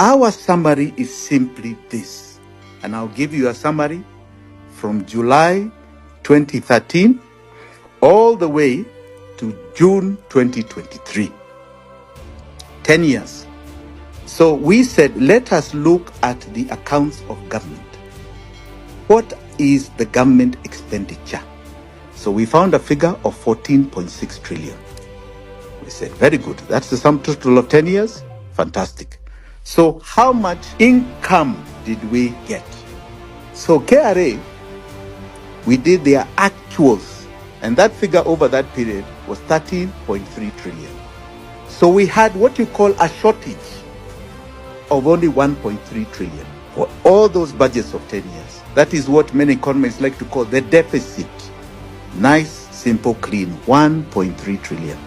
our summary is simply this, and I'll give you a summary from July 2013 all the way to June 2023. 10 years. So we said, let us look at the accounts of government. What is the government expenditure? So we found a figure of 14.6 trillion. We said, very good. That's the sum total of 10 years. Fantastic. So how much income did we get? So KRA, we did their actuals, and that figure over that period was 13.3 trillion. So we had what you call a shortage of only 1.3 trillion for all those budgets of 10 years. That is what many economists like to call the deficit. Nice, simple, clean, 1.3 trillion.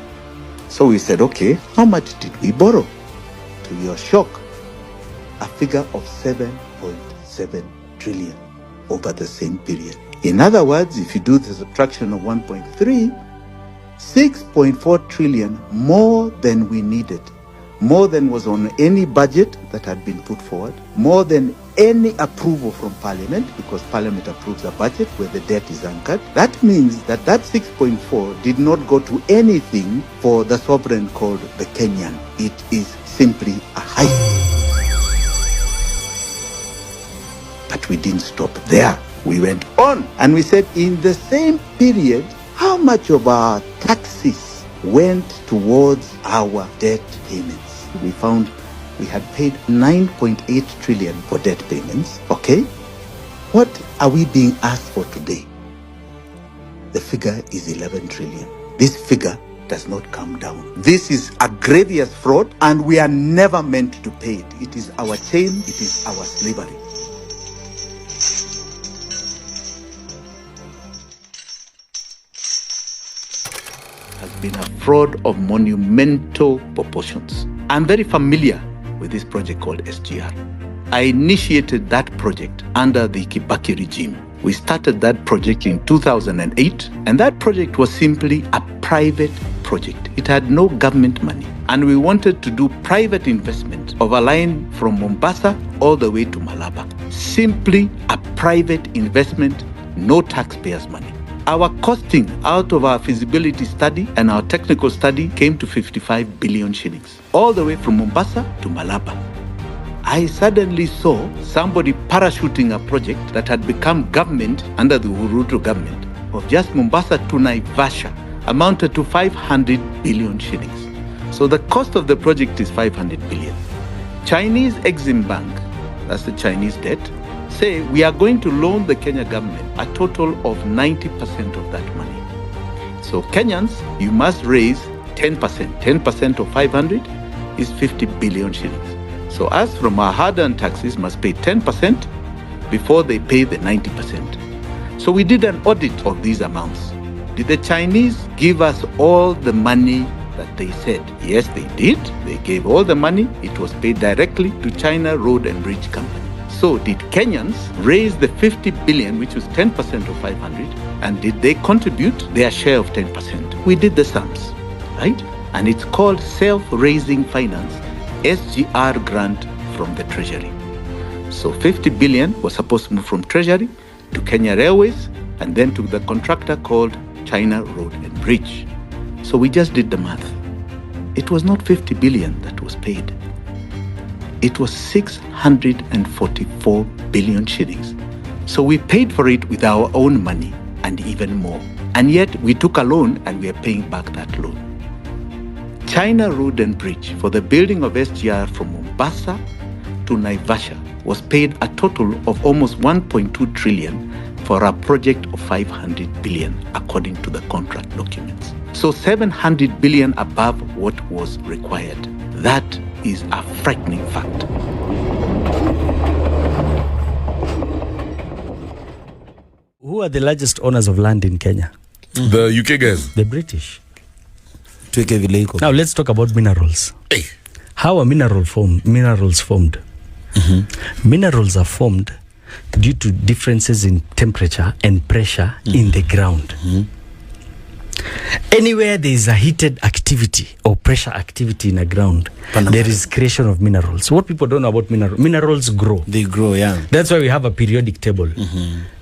So we said, okay, how much did we borrow? To your shock, a figure of 7.7 trillion over the same period. In other words, if you do the subtraction of 1.3, 6.4 trillion more than we needed, more than was on any budget that had been put forward, more than any approval from Parliament, because Parliament approves a budget where the debt is anchored. That means that 6.4 did not go to anything for the sovereign called the Kenyan. It is simply a hype. But we didn't stop there. We went on and we said, in the same period, how much of our taxes went towards our debt payments? We found we had paid 9.8 trillion for debt payments. Okay? What are we being asked for today? The figure is 11 trillion. This figure does not come down. This is a grievous fraud, and we are never meant to pay it. It is our chain, it is our slavery. Has been a fraud of monumental proportions. I'm very familiar with this project called SGR. I initiated that project under the Kibaki regime. We started that project in 2008, and that project was simply a private project. It had no government money, and we wanted to do private investment of a line from Mombasa all the way to Malaba. Simply a private investment, no taxpayers' money. Our costing out of our feasibility study and our technical study came to 55 billion shillings, all the way from Mombasa to Malaba. I suddenly saw somebody parachuting a project that had become government under the Uhuru government of just Mombasa to Naivasha, amounted to 500 billion shillings. So the cost of the project is 500 billion. Chinese Exim Bank, that's the Chinese debt, say we are going to loan the Kenya government a total of 90% of that money. So Kenyans, you must raise 10%. 10% of 500 is 50 billion shillings. So us from our hard-earned taxes must pay 10% before they pay the 90%. So we did an audit of these amounts. Did the Chinese give us all the money that they said? Yes, they did. They gave all the money. It was paid directly to China Road and Bridge Company. So did Kenyans raise the 50 billion, which was 10% of 500, and did they contribute their share of 10%? We did the sums, right? And it's called Self-Raising Finance, SGR grant from the Treasury. So 50 billion was supposed to move from Treasury to Kenya Railways and then to the contractor called China Road and Bridge. So we just did the math. It was not 50 billion that was paid. It was 644 billion shillings. So we paid for it with our own money and even more. And yet we took a loan and we are paying back that loan. China Road and Bridge for the building of SGR from Mombasa to Naivasha was paid a total of almost 1.2 trillion for a project of 500 billion according to the contract documents. So 700 billion above what was required. That is a frightening fact. Who are the largest owners of land in Kenya? The UK guys. The British. Now let's talk about minerals. Hey. How are minerals formed? Mm-hmm. Minerals are formed due to differences in temperature and pressure in the ground. Mm-hmm. Anywhere there is a heated activity or pressure activity in the ground, there is creation of minerals. What people don't know about minerals grow. They grow, yeah. That's why we have a periodic table.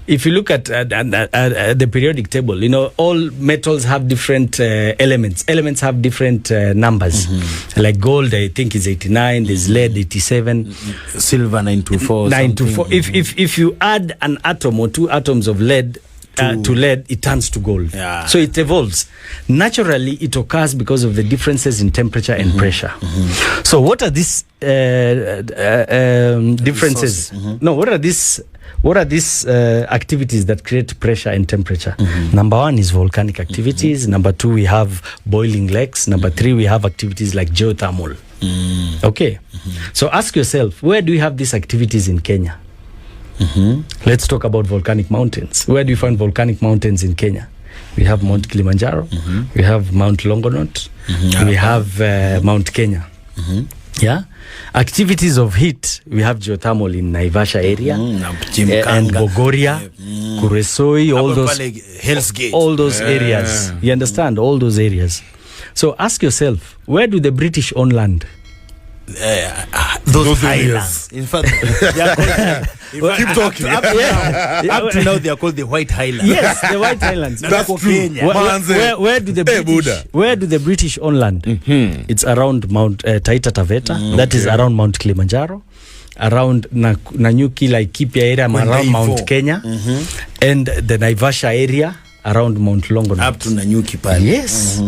If you look at the periodic table, you know, all metals have different elements. Elements have different numbers. Like gold, I think, is 89. There's lead, 87. Silver, 924. 924. If you add an atom or two atoms of lead to lead, it turns to gold. Yeah. So it evolves. Naturally, it occurs because of the differences in temperature and pressure. So what are these differences? No, what are these activities that create pressure and temperature? Number one is volcanic activities. Number two, we have boiling lakes. Number three, we have activities like geothermal. Okay. So ask yourself, where do we have these activities in Kenya? Let's talk about volcanic mountains. Where do you find volcanic mountains in Kenya? We have Mount Kilimanjaro. We have Mount Longonot. We have Mount Kenya. Yeah. Activities of heat, we have geothermal in Naivasha area and Bogoria, Kuresoi, all those areas. You understand? All those areas. So ask yourself, where do the British own land? Those highlands. In fact, keep talking. Up to now, they are called the White Highlands. Yes, the White Highlands. That's true. Where do the British own land? It's around Mount Taita Taveta. That is around Mount Kilimanjaro, around Nanyuki, Laikipia area, around Mount Kenya, and the Naivasha area around Mount Longonot. Up to Nanyuki Pale. Yes.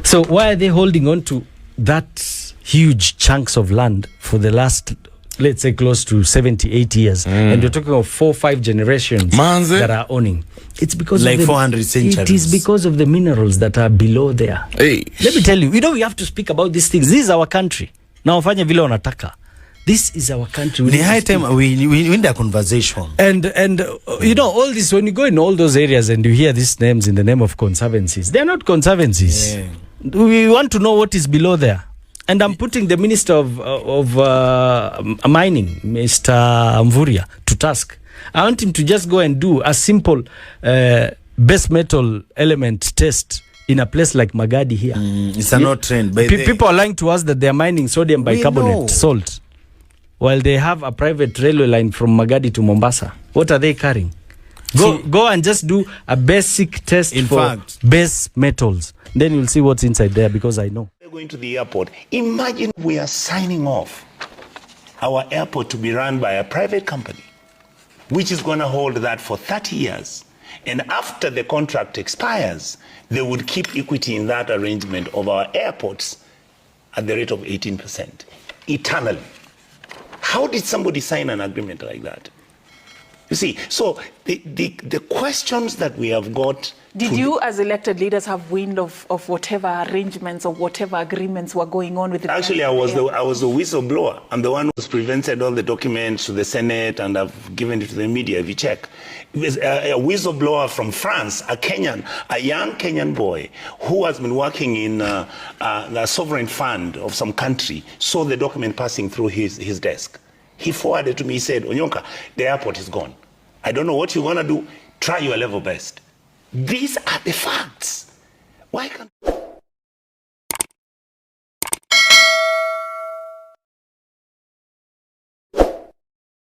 So why are they holding on to that huge chunks of land for the last, let's say, close to 70-80 years, and you're talking of 4-5 generations that are owning? It's because like of 400 centuries. It is because of the minerals that are below there. Hey. Let me tell you, we have to speak about these things. This is our country. Now wafanye vile wanataka. This is our country. The high time we need a conversation. And you know, all this, when you go in all those areas and you hear these names in the name of conservancies, they're not conservancies. Yeah. We want to know what is below there. And I'm putting the Minister of Mining, Mr. Mvurya, to task. I want him to just go and do a simple base metal element test in a place like Magadi here. It's not trend. People are lying to us that they are mining sodium bicarbonate, salt, while they have a private railway line from Magadi to Mombasa. What are they carrying? Go and just do a basic test base metals. Then you'll see what's inside there, because I know. Going to the airport, imagine we are signing off our airport to be run by a private company, which is going to hold that for 30 years. And after the contract expires, they would keep equity in that arrangement of our airports at the rate of 18%, eternally. How did somebody sign an agreement like that? You see, so the questions that we have got... Did you, as elected leaders, have wind of whatever arrangements or whatever agreements were going on with the... Actually, I was the whistleblower. I'm the one who presented all the documents to the Senate, and I've given it to the media, if you check. It was a whistleblower from France, a young Kenyan boy who has been working in the sovereign fund of some country, saw the document passing through his desk. He forwarded to me, he said, Onyonka, the airport is gone. I don't know what you're going to do. Try your level best. These are the facts. Why can't...